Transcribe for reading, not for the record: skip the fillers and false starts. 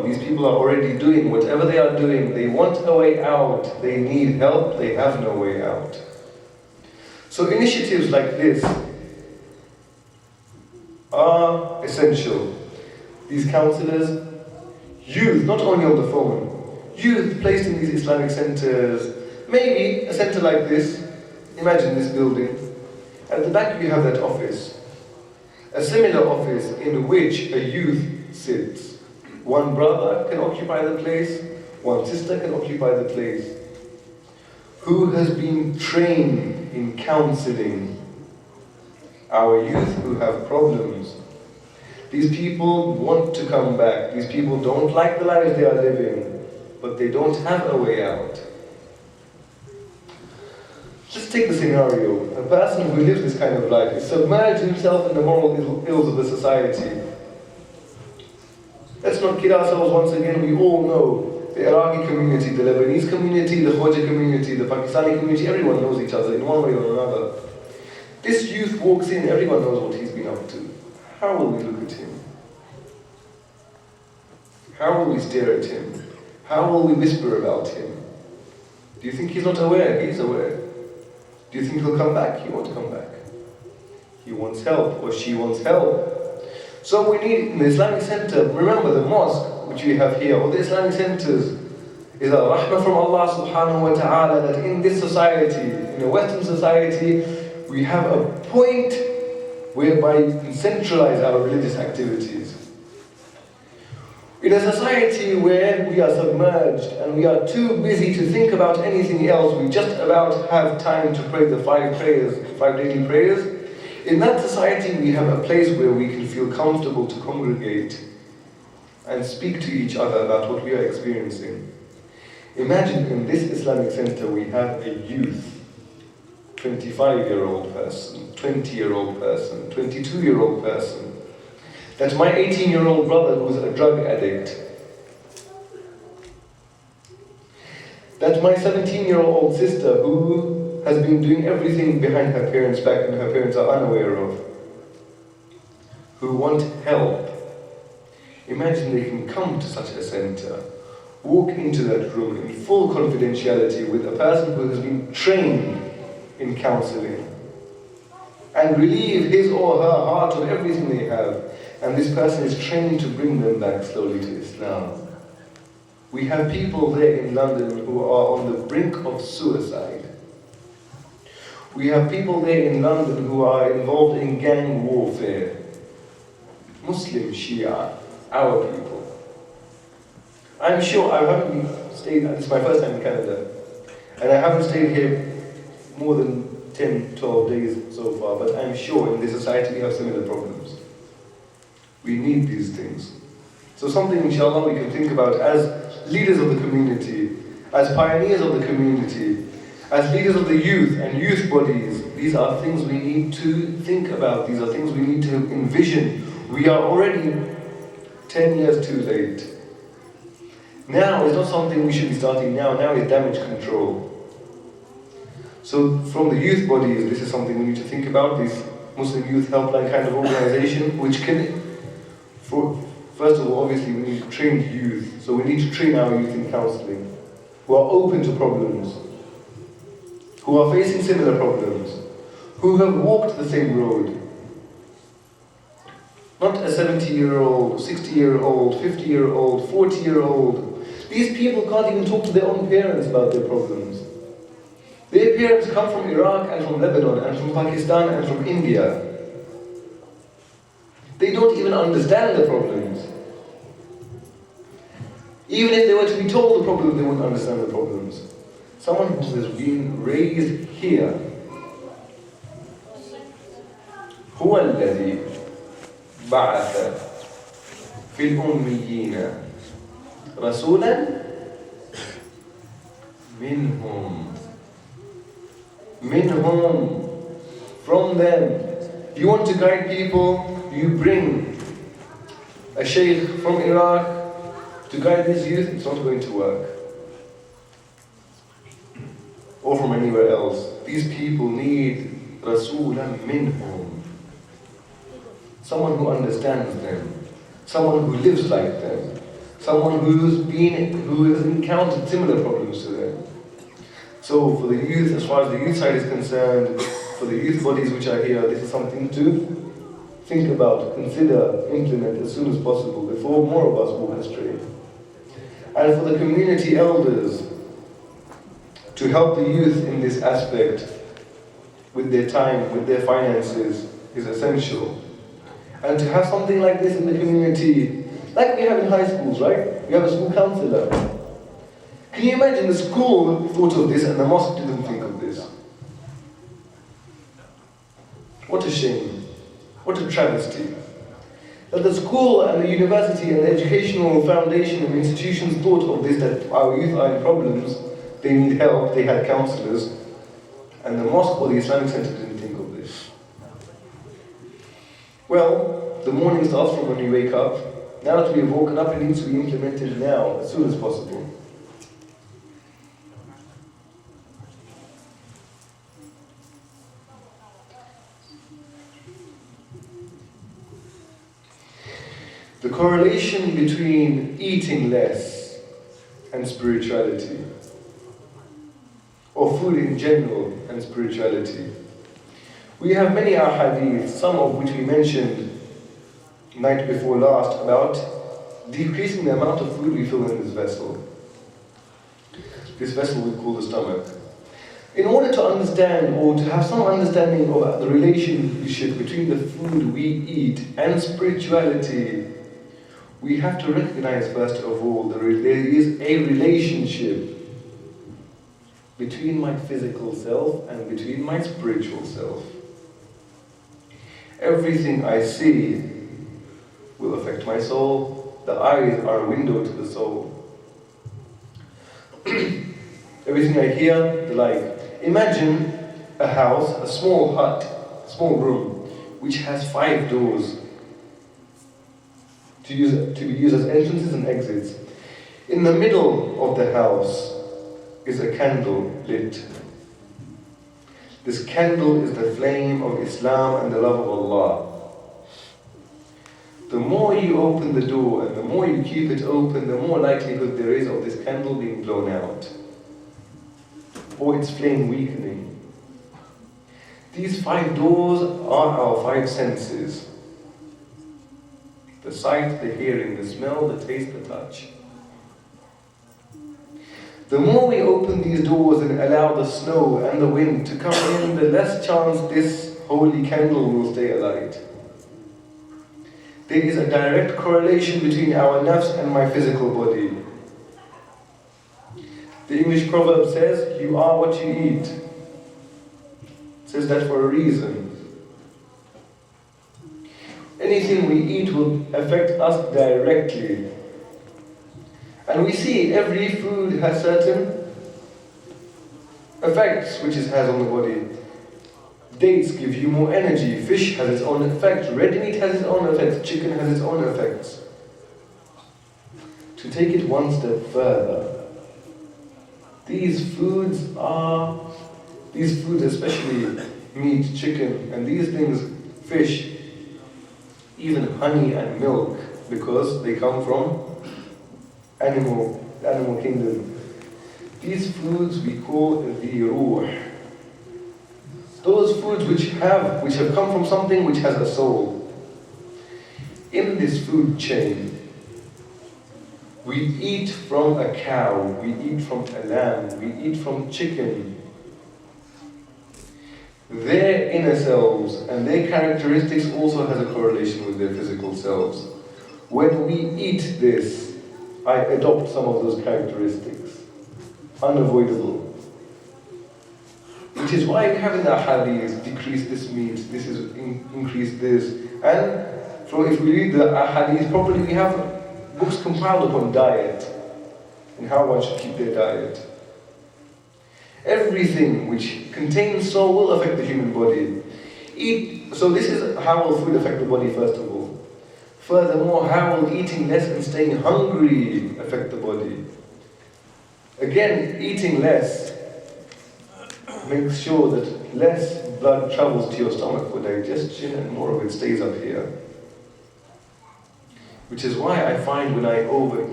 These people are already doing whatever they are doing. They want a way out. They need help. They have no way out. So initiatives like this are essential. These counselors, youth, not only on the phone, youth placed in these Islamic centers, maybe a center like this, imagine this building, at the back you have that office, a similar office in which a youth sits. One brother can occupy the place, one sister can occupy the place, who has been trained in counseling our youth who have problems. These people want to come back. These people don't like the lives they are living, but they don't have a way out. Just take the scenario. A person who lives this kind of life is submerged himself in the moral ills of the society. Let's not kid ourselves once again. We all know the Iraqi community, the Lebanese community, the Khoja community, the Pakistani community, everyone knows each other in one way or another. This youth walks in, everyone knows what he's been up to. How will we look at him? How will we stare at him? How will we whisper about him? Do you think he's not aware? He's aware. Do you think he'll come back? He won't come back. He wants help, or she wants help. So we need, in the Islamic center, remember the mosque which we have here, or the Islamic centers, is a rahmah from Allah subhanahu wa ta'ala that in this society, in a Western society, we have a point whereby we can centralize our religious activities. In a society where we are submerged and we are too busy to think about anything else, we just about have time to pray the 5 daily prayers, in that society we have a place where we can feel comfortable to congregate and speak to each other about what we are experiencing. Imagine in this Islamic center we have a youth, 25-year-old person, 20-year-old person, 22-year-old person. That's my 18-year-old brother who's a drug addict. That's my 17-year-old sister who has been doing everything behind her parents' back and her parents are unaware of. Who want help. Imagine they can come to such a center, walk into that room in full confidentiality with a person who has been trained in counseling and relieve his or her heart of everything they have. And this person is trained to bring them back slowly to Islam. We have people there in London who are on the brink of suicide. We have people there in London who are involved in gang warfare. Muslim, Shia, our people. I'm sure I haven't stayed, this is my first time in Canada, and I haven't stayed here more than 10, 12 days so far, but I'm sure in this society we have similar problems. We need these things. So something, inshallah, we can think about as leaders of the community, as pioneers of the community, as leaders of the youth and youth bodies. These are things we need to think about. These are things we need to envision. We are already 10 years too late. Now is not something we should be starting now. Now is damage control. So from the youth bodies, this is something we need to think about. This Muslim Youth Helpline kind of organization, which can, first of all, obviously we need trained youth. So we need to train our youth in counseling, who are open to problems, who are facing similar problems, who have walked the same road. Not a 70-year-old, 60-year-old, 50-year-old, 40-year-old. These people can't even talk to their own parents about their problems. Their parents come from Iraq and from Lebanon and from Pakistan and from India. They don't even understand the problems. Even if they were to be told the problem, they wouldn't understand the problems. Someone who has been raised here. هو الذي بعث في الأميين رسولا منهم, from them. You want to guide people, you bring a sheikh from Iraq to guide this youth, it's not going to work. Or from anywhere else. These people need رسولا منهم. Someone who understands them, someone who lives like them, someone who has encountered similar problems to them. So for the youth, as far as the youth side is concerned, for the youth bodies which are here, this is something to think about, consider, implement as soon as possible before more of us walk astray. And for the community elders, to help the youth in this aspect with their time, with their finances, is essential. And to have something like this in the community, like we have in high schools, right? We have a school councillor. Can you imagine the school thought of this and the mosque didn't think of this? What a shame. What a travesty. That the school and the university and the educational foundation and institutions thought of this, that our youth are in problems, they need help, they had counsellors, and the mosque or the Islamic Center didn't think of this. Well, the morning starts from when you wake up. Now that we have woken up, it needs to be implemented now, as soon as possible. The correlation between eating less and spirituality, or food in general and spirituality. We have many ahadith, some of which we mentioned night before last, about decreasing the amount of food we fill in this vessel. This vessel we call the stomach. In order to understand, or to have some understanding of the relationship between the food we eat and spirituality, we have to recognize, first of all, there is a relationship between my physical self and between my spiritual self. Everything I see will affect my soul. The eyes are a window to the soul. Everything I hear, the like. Imagine a house, a small hut, a small room, which has 5 doors to be used as entrances and exits. In the middle of the house is a candle lit. This candle is the flame of Islam and the love of Allah. The more you open the door and the more you keep it open, the more likelihood there is of this candle being blown out, or its flame weakening. These 5 doors are our 5 senses. The sight, the hearing, the smell, the taste, the touch. The more we open these doors and allow the snow and the wind to come in, the less chance this holy candle will stay alight. There is a direct correlation between our nafs and my physical body. The English proverb says, "You are what you eat." It says that for a reason. Anything we eat will affect us directly. And we see every food has certain effects which it has on the body. Dates give you more energy, fish has its own effect, red meat has its own effects, chicken has its own effects. To take it one step further, these foods, especially meat, chicken, and these things, fish, even honey and milk, because they come from animal kingdom. These foods we call the ruh. Those foods which have come from something which has a soul. In this food chain, we eat from a cow, we eat from a lamb, we eat from chicken. Their inner selves and their characteristics also has a correlation with their physical selves. When we eat this, I adopt some of those characteristics. Unavoidable. Which is why we have in the hadith, decrease this meat, this is increase this. And if we read the hadith properly, we have books compiled upon diet and how one should keep their diet. Everything which contains soul will affect the human body. So this is how will food affect the body, first of all. Furthermore, how will eating less and staying hungry affect the body? Again, eating less makes sure that less blood travels to your stomach for digestion and more of it stays up here. Which is why I find when I overeat,